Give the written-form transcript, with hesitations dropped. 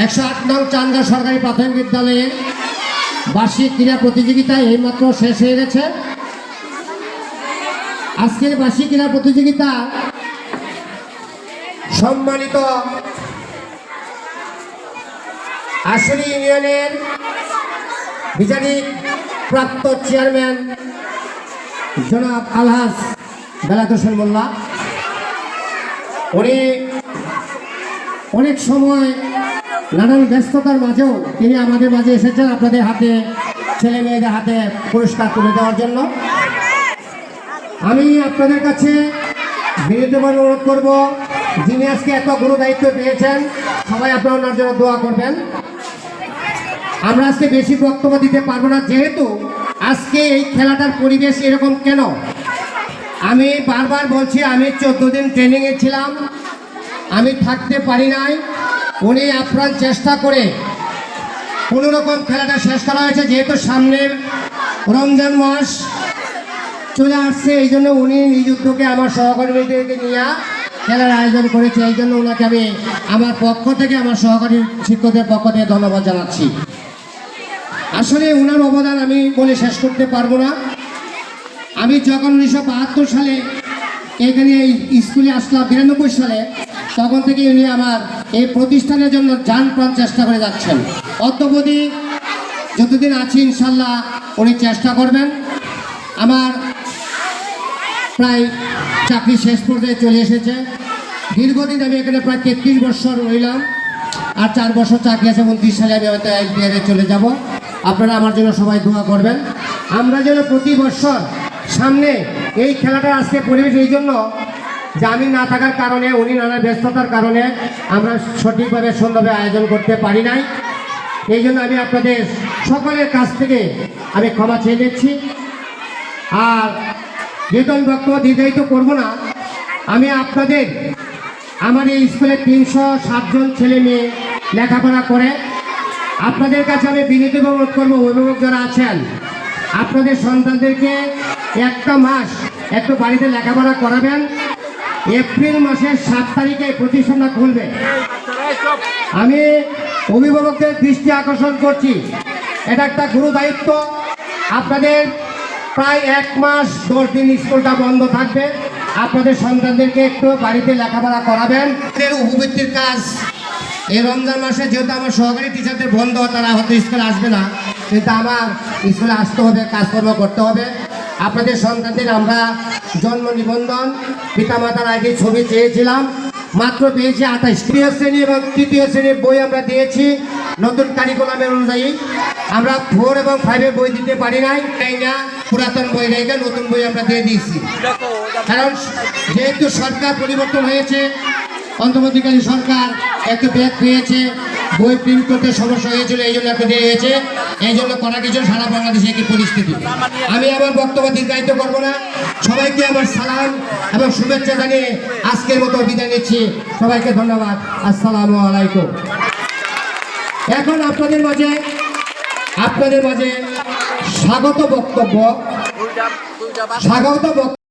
108 নং চান্দগাঁও সরকারি প্রাথমিক বিদ্যালয়ে বার্ষিক ক্রীড়া প্রতিযোগিতা এইমাত্র শেষ হয়ে গেছে। আজকের বার্ষিক ক্রীড়া প্রতিযোগিতা সম্মানিত আশুলি ইউনিয়নের বিচারিক প্রাপ্ত চেয়ারম্যান জনাব আলহাজ বেলায়েত হোসেন মোল্লা, উনি অনেক সময় নানান ব্যস্ততার মাঝেও তিনি আমাদের মাঝে এসেছেন আপনাদের হাতে, ছেলে মেয়েদের হাতে পুরস্কার তুলে দেওয়ার জন্য। আমি আপনাদের কাছে বিনীতভাবে অনুরোধ করব, যিনি আজকে এত গুরু দায়িত্ব পেয়েছেন, সবাই আপনারা ওনার জন্য দোয়া করবেন। আমরা আজকে বেশি বক্তব্য দিতে পারবো না, যেহেতু আজকে এই খেলাটার পরিবেশ এরকম কেন। আমি বারবার বলছি, আমি 14 দিন ট্রেনিংয়ে ছিলাম, আমি থাকতে পারি নাই। উনি আপ্রাণ চেষ্টা করে কোনোরকম খেলাটা শেষ করা হয়েছে, যেহেতু সামনের রমজান মাস চলে আসছে, এই জন্য উনি নিজ উদ্যোগে আমার সহকর্মীদেরকে নিয়ে খেলার আয়োজন করেছে। এই জন্য ওনাকে আমি আমার পক্ষ থেকে, আমার সহকারী শিক্ষকদের পক্ষ থেকে ধন্যবাদ জানাচ্ছি। আসলে ওনার অবদান আমি বলে শেষ করতে পারবো না। আমি যখন 1972 সালে এখানে এই স্কুলে আসলাম, 92 সালে, তখন থেকে উনি আমার এই প্রতিষ্ঠানের জন্য জান প্রাণ চেষ্টা করে যাচ্ছেন। অদ্যবধি যতদিন আছি ইনশাল্লাহ উনি চেষ্টা করবেন। আমার প্রায় চাকরি শেষ পর্যায়ে চলে এসেছে। দীর্ঘদিন আমি এখানে প্রায় 33 বছর রইলাম, আর 4 বছর চাকরি আছে। 29 সালে আমি হয়তো এলপিআরে চলে যাব। আপনারা আমার জন্য সবাই দোয়া করবেন। আমরা যেন প্রতি বছর সামনে এই খেলাটা আজকে পরিবেশ, এই জন্য যে আমি না থাকার কারণে, উনি নানা ব্যস্ততার কারণে আমরা সঠিকভাবে সুন্দরভাবে আয়োজন করতে পারি নাই। এই জন্য আমি আপনাদের সকলের কাছ থেকে আমি ক্ষমা চেয়ে নিচ্ছি। আর যেহেতু আমি বক্তব্য দীর্ঘায়িত করবো না, আমি আপনাদের, আমার এই স্কুলে 307 জন ছেলে মেয়ে লেখাপড়া করে, আপনাদের কাছে আমি বিনীতভাবে অনুরোধ করবো, অভিভাবক যারা আছেন, আপনাদের সন্তানদেরকে একটা মাস একটু বাড়িতে লেখাপড়া করাবেন। এপ্রিল মাসের 7 তারিখে প্রতিষ্ঠানটা খুলবে। আমি অভিভাবকদের দৃষ্টি আকর্ষণ করছি, এটা একটা গুরু দায়িত্ব। আপনাদের প্রায় 1 মাস 10 দিন স্কুলটা বন্ধ থাকবে। আপনাদের সন্তানদেরকে একটু বাড়িতে লেখাপড়া করাবেন। উপবৃত্তির কাজ এই রমজান মাসে, যেহেতু আমার সহকারী টিচারদের বন্ধ, তারা হয়তো স্কুলে আসবে না, কিন্তু আমার স্কুলে আসতে হবে, কাজকর্ম করতে হবে। আপনাদের সন্তানদের আমরা জন্ম নিবন্ধন, পিতামাতার আগে ছবি চেয়েছিলাম, মাত্র পেয়েছি 28। তৃতীয় শ্রেণী এবং তৃতীয় শ্রেণীর বই আমরা দিয়েছি নতুন কারিকুলামের অনুযায়ী। আমরা 4 এবং 5-এর বই দিতে পারি নাই, তাই না পুরাতন বই রেখে নতুন বই আমরা দিয়ে দিয়েছি। কারণ যেহেতু সরকার পরিবর্তন হয়েছে, অন্তর্বর্তীকালীন সরকার একটু ব্যাগ পেয়েছে, বই প্রিন্ট করতে সমস্যা হয়েছিল, এই জন্য একটা দিয়ে হয়েছে। এই জন্য করা কিছু সারা বাংলাদেশে একই পরিস্থিতি। আমি আমার বক্তব্য দীর্ঘায়িত করবো না। সবাইকে আমার সালাম এবং শুভেচ্ছা জানিয়ে আজকের মতো বিদায় নিচ্ছি। সবাইকে ধন্যবাদ। আসসালামু আলাইকুম। এখন আপনাদের মাঝে স্বাগত বক্তব্য